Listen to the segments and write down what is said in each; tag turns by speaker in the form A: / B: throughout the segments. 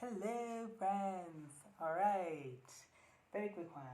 A: Hello, friends. All right, very quick one.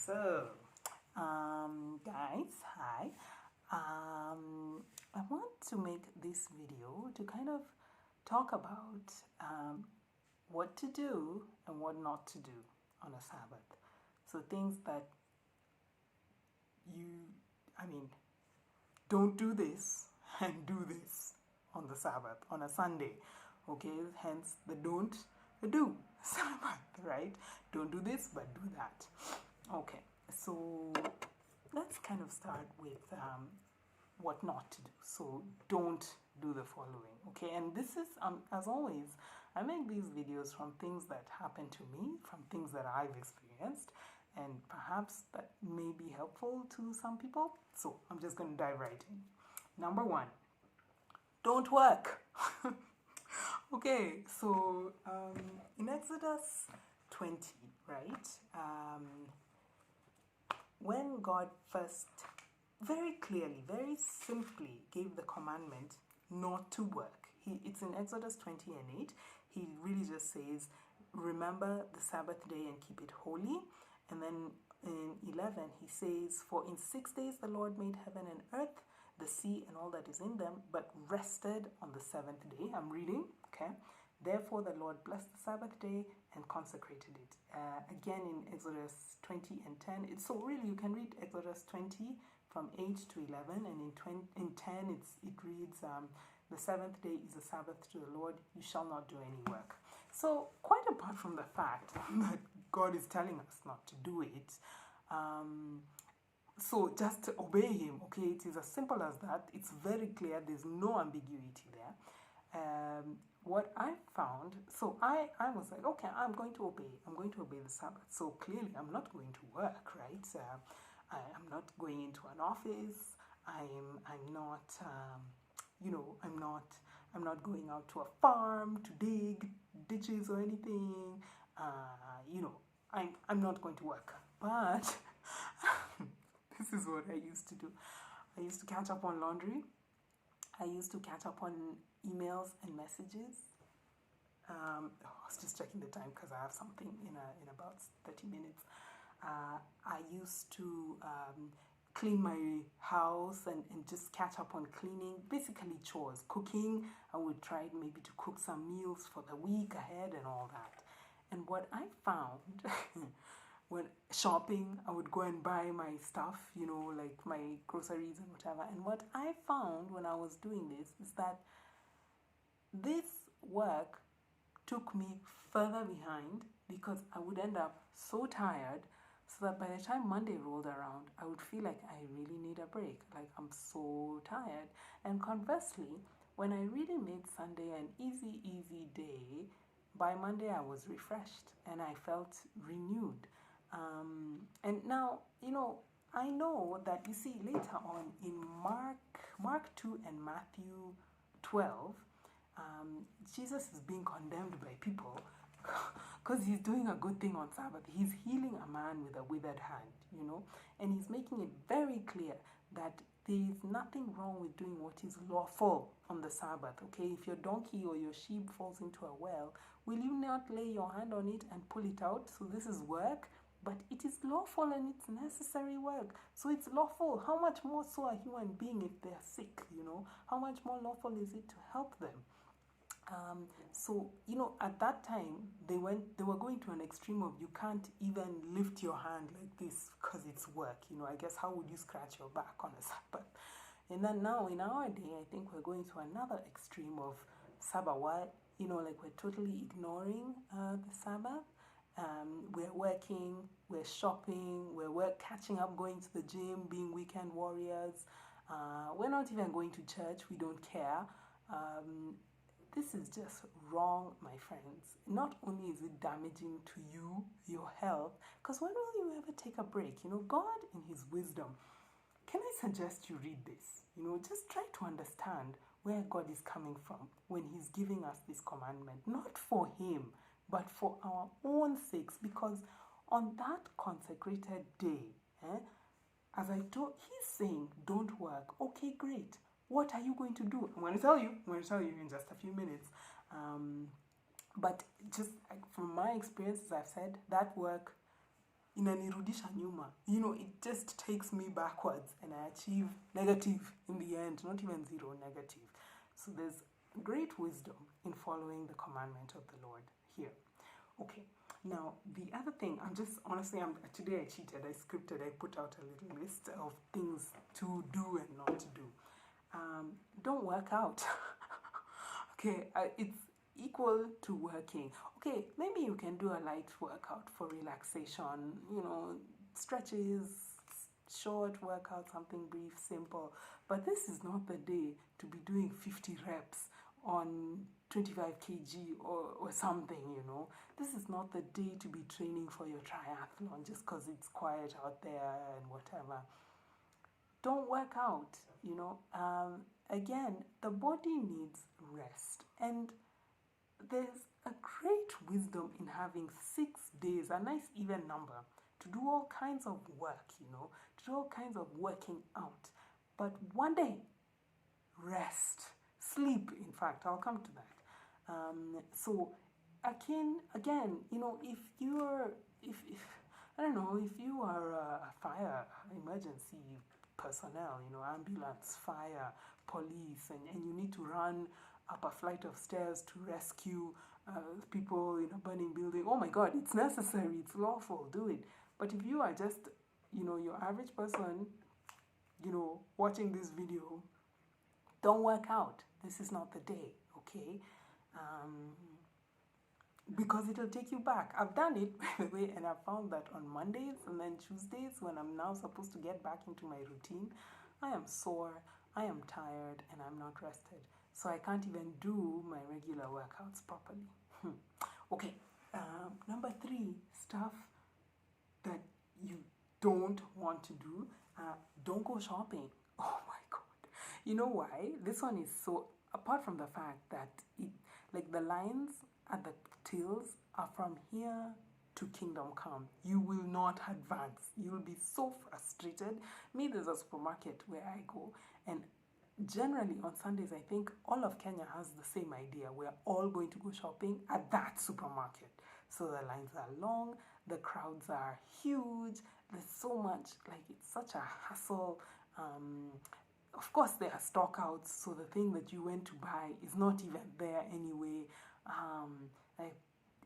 A: So, guys, hi. I want to make this video to kind of talk about what to do and what not to do on a Sabbath. So things that don't do this and do this on the Sabbath, on a Sunday. Okay, hence the don't do Sabbath, right? Don't do this, but do that. Okay, so let's kind of start with what not to do. So don't do the following, okay? And this is, as always, I make these videos from things that happen to me, from things that I've experienced, and perhaps that may be helpful to some people. So I'm just going to dive right in. Number one, don't work. Okay, so in Exodus 20, right? When God first very clearly, very simply gave the commandment not to work. It's in Exodus 20 and 8. He really just says, remember the Sabbath day and keep it holy. And then in 11, he says, for in 6 days the Lord made heaven and earth, the sea and all that is in them, but rested on the seventh day. I'm reading, okay? Therefore the Lord blessed the Sabbath day and consecrated it. Again in Exodus 20 and 10. It's so really, you can read Exodus 20 from 8 to 11, and in 10 it reads, the seventh day is a Sabbath to the Lord, you shall not do any work. So quite apart from the fact that God is telling us not to do it, so just to obey him, okay? It is as simple as that. It's very clear, there's no ambiguity there. What I found, so I was like, okay, I'm going to obey the Sabbath. So clearly I'm not going to work, right? I'm not going into an office. I'm not I'm not going out to a farm to dig ditches or anything. I'm not going to work. But this is what I used to do. I used to catch up on laundry. I used to catch up on emails and messages. I was just checking the time because I have something in about 30 minutes. I used to clean my house and just catch up on cleaning, basically chores, cooking. I would try maybe to cook some meals for the week ahead and all that. And what I found when shopping, I would go and buy my stuff, like my groceries and whatever. And what I found when I was doing this is that this work took me further behind because I would end up so tired so that by the time Monday rolled around, I would feel like I really need a break, like I'm so tired. And conversely, when I really made Sunday an easy day, by Monday I was refreshed and I felt renewed. And now, I know that, you see, later on in Mark 2 and Matthew 12, Jesus is being condemned by people because he's doing a good thing on Sabbath. He's healing a man with a withered hand, you know, and he's making it very clear that there is nothing wrong with doing what is lawful on the Sabbath, okay? If your donkey or your sheep falls into a well, will you not lay your hand on it and pull it out? So this is work, but it is lawful and it's necessary work. So it's lawful. How much more so a human being if they're sick, you know? How much more lawful is it to help them? So, you know, at that time, they were going to an extreme of you can't even lift your hand like this because it's work, you know. I guess how would you scratch your back on a Sabbath? And then now in our day, I think we're going to another extreme of Sabbath, you know, like we're totally ignoring the Sabbath. We're working, we're shopping, we're catching up, going to the gym, being weekend warriors. We're not even going to church, we don't care. This is just wrong, my friends. Not only is it damaging to you, your health, because when will you ever take a break? You know, God in His wisdom, can I suggest you read this? You know, just try to understand where God is coming from when He's giving us this commandment. Not for Him, but for our own sakes, because on that consecrated day, as I told, He's saying, don't work. Okay, great. What are you going to do? I'm going to tell you in just a few minutes. But just from my experience, as I've said, that work, inanirudisha nyuma, you know, it just takes me backwards and I achieve negative in the end, not even zero, negative. So there's great wisdom in following the commandment of the Lord here. Okay, now the other thing, today I cheated, I scripted, I put out a little list of things to do and not to do. Don't work out. Okay, it's equal to working. Okay, maybe you can do a light workout for relaxation, you know, stretches, short workout, something brief, simple. But this is not the day to be doing 50 reps on 25 kg or something, you know. This is not the day to be training for your triathlon just because it's quiet out there and whatever. Don't work out, you know. Again, the body needs rest. And there's a great wisdom in having 6 days, a nice even number, to do all kinds of work, you know, to do all kinds of working out. But one day, rest, sleep, in fact, I'll come to that. So, again, you know, if I don't know, if you are a fire emergency personnel, you know, ambulance, fire, police, and you need to run up a flight of stairs to rescue people in a burning building, oh my God, it's necessary, it's lawful, do it. But if you are just, you know, your average person, you know, watching this video, don't work out. This is not the day, okay? Because it'll take you back. I've done it, by the way, and I've found that on Mondays and then Tuesdays, when I'm now supposed to get back into my routine, I am sore, I am tired, and I'm not rested. So I can't even do my regular workouts properly. Okay, number 3, stuff that you don't want to do. Don't go shopping. Oh my God. You know why? This one is so, apart from the fact that the lines at the tills are from here to kingdom come. You will not advance. You will be so frustrated. Me, there's a supermarket where I go, and generally on Sundays, I think all of Kenya has the same idea. We're all going to go shopping at that supermarket. So the lines are long, the crowds are huge, there's so much, it's such a hassle. Of course, there are stockouts, so the thing that you went to buy is not even there anyway.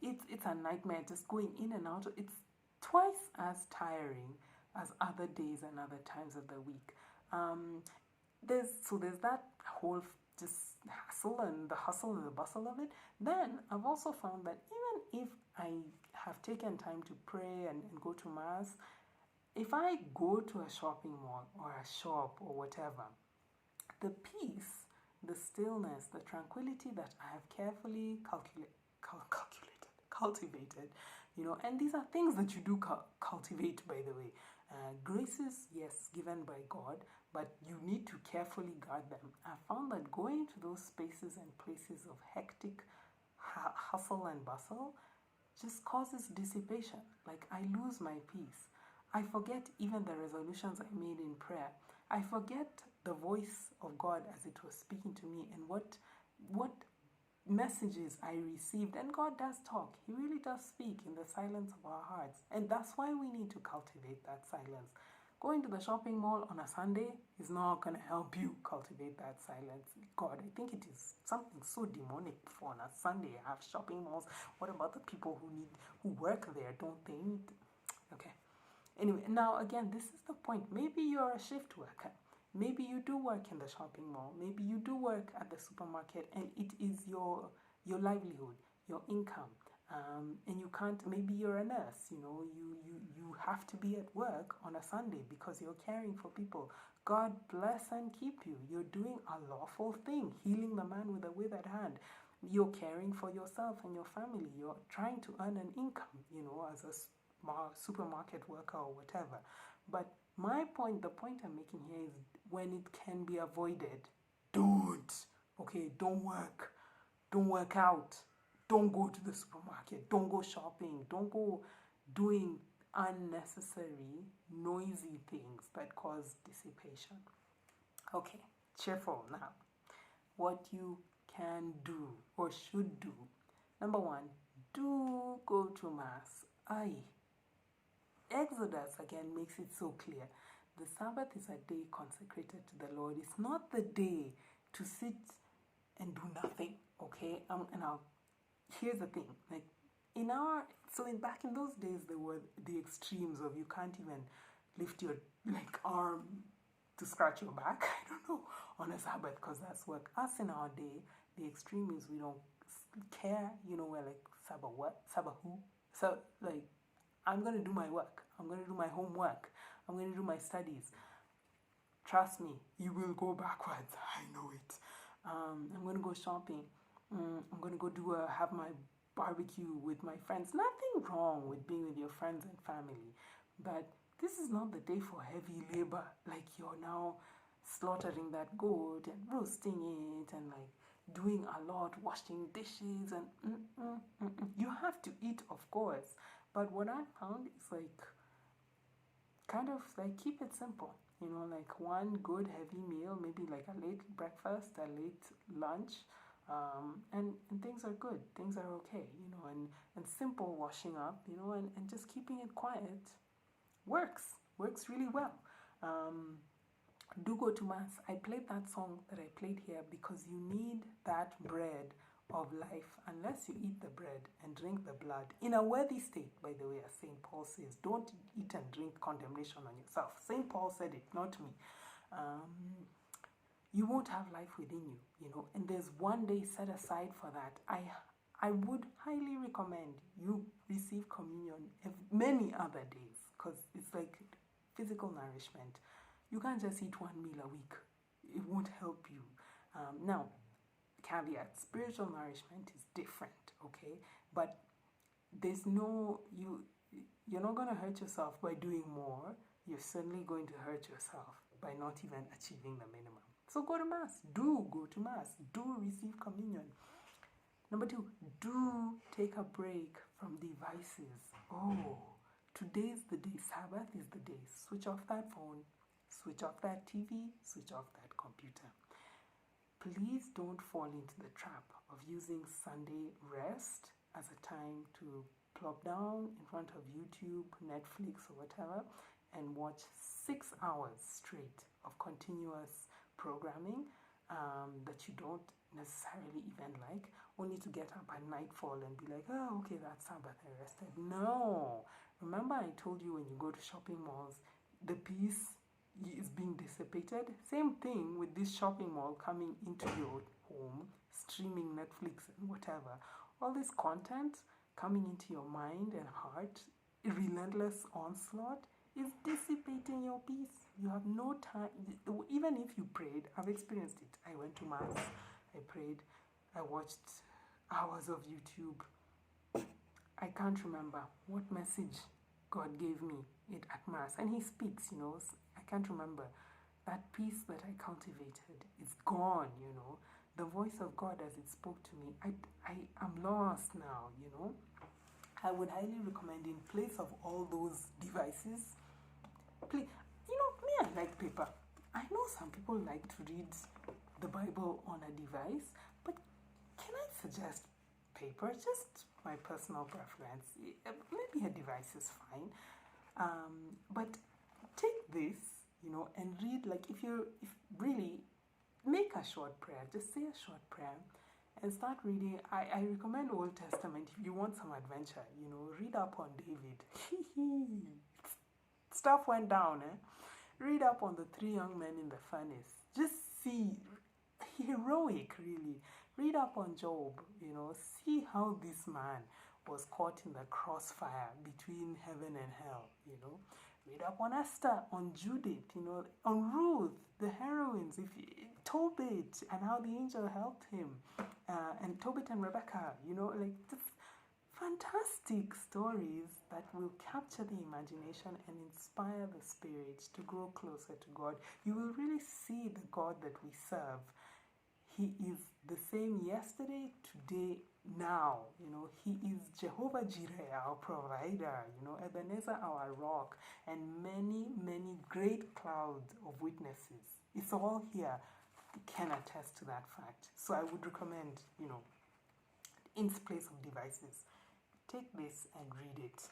A: It's a nightmare just going in and out. It's twice as tiring as other days and other times of the week. There's that whole just hassle and the hustle and the bustle of it. Then I've also found that even if I have taken time to pray and go to mass, if I go to a shopping mall or a shop or whatever, the peace, the stillness, the tranquility that I have carefully cultivated, you know, and these are things that you do cultivate, by the way. Graces, yes, given by God, but you need to carefully guard them. I found that going to those spaces and places of hectic hustle and bustle just causes dissipation. Like, I lose my peace. I forget even the resolutions I made in prayer. I forget the voice of God as it was speaking to me, and what messages I received. And God does talk. He really does speak in the silence of our hearts. And that's why we need to cultivate that silence. Going to the shopping mall on a Sunday is not going to help you cultivate that silence. God, I think it is something so demonic for on a Sunday have shopping malls. What about the people who work there? Don't they need? Okay. Anyway, now again, this is the point. Maybe you're a shift worker. Maybe you do work in the shopping mall. Maybe you do work at the supermarket, and it is your livelihood, your income. And you can't. Maybe you're a nurse. You have to be at work on a Sunday because you're caring for people. God bless and keep you. You're doing a lawful thing, healing the man with a withered hand. You're caring for yourself and your family. You're trying to earn an income, as a supermarket worker or whatever. But my point, the point I'm making here is when it can be avoided, don't. Okay, don't work. Don't work out. Don't go to the supermarket. Don't go shopping. Don't go doing unnecessary, noisy things that cause dissipation. Okay, cheerful now. What you can do or should do. Number one, do go to Mass. Exodus again makes it so clear. The Sabbath is a day consecrated to the Lord. It's not the day to sit and do nothing. Okay, here's the thing. Like back in those days, there were the extremes of you can't even lift your arm to scratch your back. I don't know, on a Sabbath, because that's work. Us in our day, the extreme is we don't care. We're like, Sabbath what? Sabbath who? So I'm going to do my work. I'm going to do my homework. I'm going to do my studies. Trust me, you will go backwards. I know it. I'm going to go shopping. I'm going to go have my barbecue with my friends. Nothing wrong with being with your friends and family. But this is not the day for heavy labor. Like, you're now slaughtering that goat and roasting it and doing a lot, washing dishes and You have to eat, of course. But what I found is kind of keep it simple. One good heavy meal, maybe a late breakfast, a late lunch, and things are good. Things are okay, and simple washing up, and just keeping it quiet works really well. Do go to Mass. I played that song that I played here because you need that bread of life. Unless you eat the bread and drink the blood in a worthy state, by the way, as St. Paul says, don't eat and drink condemnation on yourself. St. Paul said it, not me. You won't have life within you, and there's one day set aside for that. I would highly recommend you receive communion many other days, because it's like physical nourishment. You can't just eat one meal a week. It won't help you. Now, caveat, spiritual nourishment is different, okay? But you're not going to hurt yourself by doing more. You're certainly going to hurt yourself by not even achieving the minimum. So go to Mass. Do go to Mass. Do receive communion. Number 2, do take a break from devices. Today's the day. Sabbath is the day. Switch off that phone. Switch off that TV. Switch off that computer. Please don't fall into the trap of using Sunday rest as a time to plop down in front of YouTube, Netflix, or whatever, and watch 6 hours straight of continuous programming that you don't necessarily even like, only to get up at nightfall and be like, oh, okay, that's Sabbath, I rested. No. Remember I told you when you go to shopping malls, the peace is being dissipated? Same thing with this shopping mall coming into your home, streaming Netflix and whatever. All this content coming into your mind and heart, a relentless onslaught, is dissipating your peace. You have no time. Even if you prayed, I've experienced it. I went to Mass, I prayed, I watched hours of YouTube. I can't remember what message God gave me at Mass. And He speaks, I can't remember. That peace that I cultivated is gone, The voice of God as it spoke to me, I am lost now, I would highly recommend, in place of all those devices, please, me, I like paper. I know some people like to read the Bible on a device, but can I suggest paper? Just my personal preference. Maybe a device is fine. But take this, and read, like, if really, make a short prayer. Just say a short prayer and start reading. I recommend Old Testament if you want some adventure. Read up on David. Stuff went down, eh? Read up on the 3 young men in the furnace. Just see, heroic, really. Read up on Job, see how this man was caught in the crossfire between heaven and hell, Read up on Esther, on Judith, on Ruth, the heroines, Tobit, and how the angel helped him, and Tobit and Rebecca, like just fantastic stories that will capture the imagination and inspire the spirit to grow closer to God. You will really see the God that we serve. He is the same yesterday, today, now. He is Jehovah Jireh, our provider, Ebenezer, our rock, and many, many great clouds of witnesses. It's all here can attest to that fact. So I would recommend, in place of devices, take this and read it.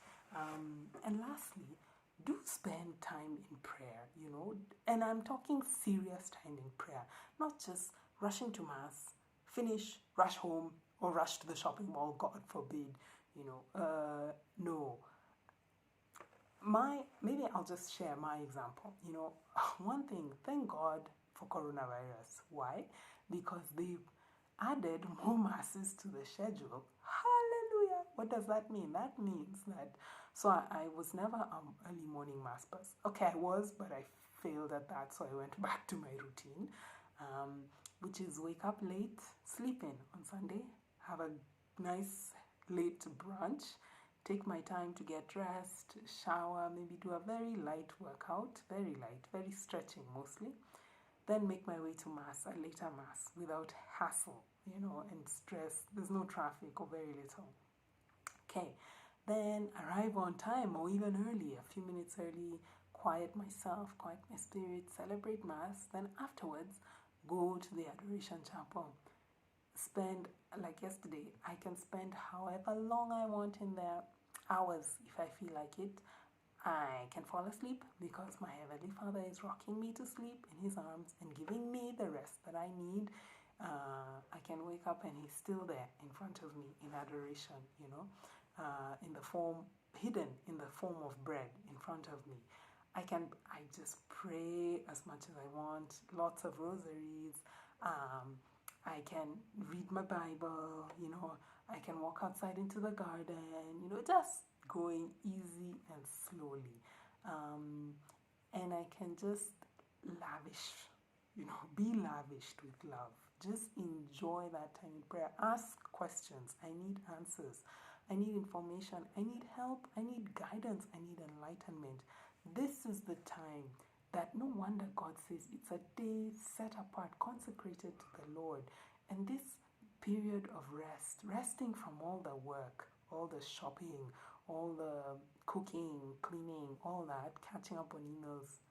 A: And lastly, do spend time in prayer, and I'm talking serious time in prayer, not just rushing to Mass, finish, rush home, or rush to the shopping mall, God forbid, no. Maybe I'll just share my example. One thing, thank God for coronavirus. Why? Because they've added more masses to the schedule. Hallelujah! What does that mean? That means that, so I was never early morning mass person. Okay, I was, but I failed at that, so I went back to my routine, which is wake up late, sleep in on Sunday, have a nice late brunch, take my time to get dressed, shower, maybe do a very light workout, very light, very stretching mostly, then make my way to Mass, a later Mass, without hassle, and stress. There's no traffic or very little. Okay, then arrive on time or even early, a few minutes early, quiet myself, quiet my spirit, celebrate Mass, then afterwards, go to the Adoration Chapel. Spend, like yesterday, I can spend however long I want in there, hours if I feel like it. I can fall asleep because my Heavenly Father is rocking me to sleep in His arms and giving me the rest that I need. I can wake up and He's still there in front of me in adoration, in the form, hidden in the form of bread in front of me. I just pray as much as I want, lots of rosaries. I can read my Bible, I can walk outside into the garden, just going easy and slowly. And I can just lavish, be lavished with love. Just enjoy that time in prayer. Ask questions. I need answers. I need information. I need help. I need guidance. I need enlightenment. This is the time that no wonder God says it's a day set apart, consecrated to the Lord. And this period of rest, resting from all the work, all the shopping, all the cooking, cleaning, all that, catching up on emails,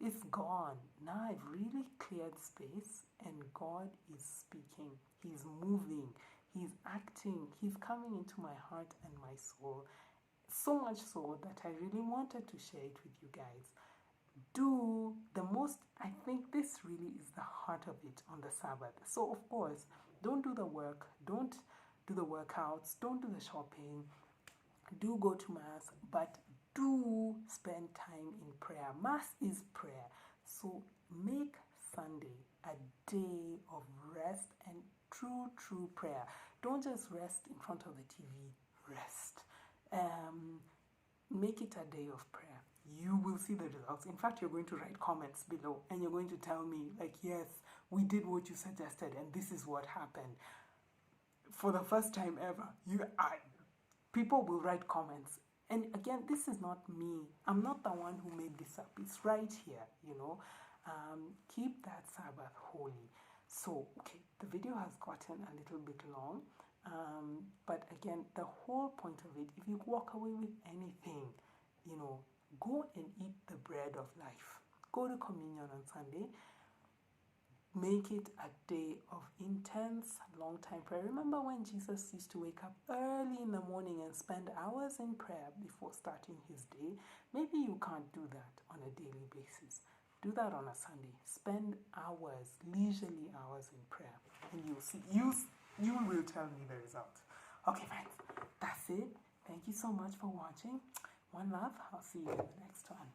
A: it's gone. Now I've really cleared space and God is speaking. He's moving. He's acting. He's coming into my heart and my soul. So much so that I really wanted to share it with you guys. Do the most, I think this really is the heart of it on the Sabbath. So of course, don't do the work, don't do the workouts, don't do the shopping, do go to Mass, but do spend time in prayer. Mass is prayer. So make Sunday a day of rest and true prayer. Don't just rest in front of the TV, rest. Make it a day of prayer. You will see the results. In fact, you're going to write comments below and you're going to tell me, like, yes, we did what you suggested and this is what happened. For the first time ever, people will write comments. And again, this is not me. I'm not the one who made this up. It's right here, Keep that Sabbath holy. So, okay, the video has gotten a little bit long. But again, the whole point of it, if you walk away with anything, go and eat the bread of life. Go to communion on Sunday. Make it a day of intense, long time prayer. Remember when Jesus used to wake up early in the morning and spend hours in prayer before starting his day? Maybe you can't do that on a daily basis. Do that on a Sunday. Spend hours, leisurely hours in prayer, and you'll see. You will tell me the result. Okay, friends, that's it. Thank you so much for watching. One love. I'll see you in the next one.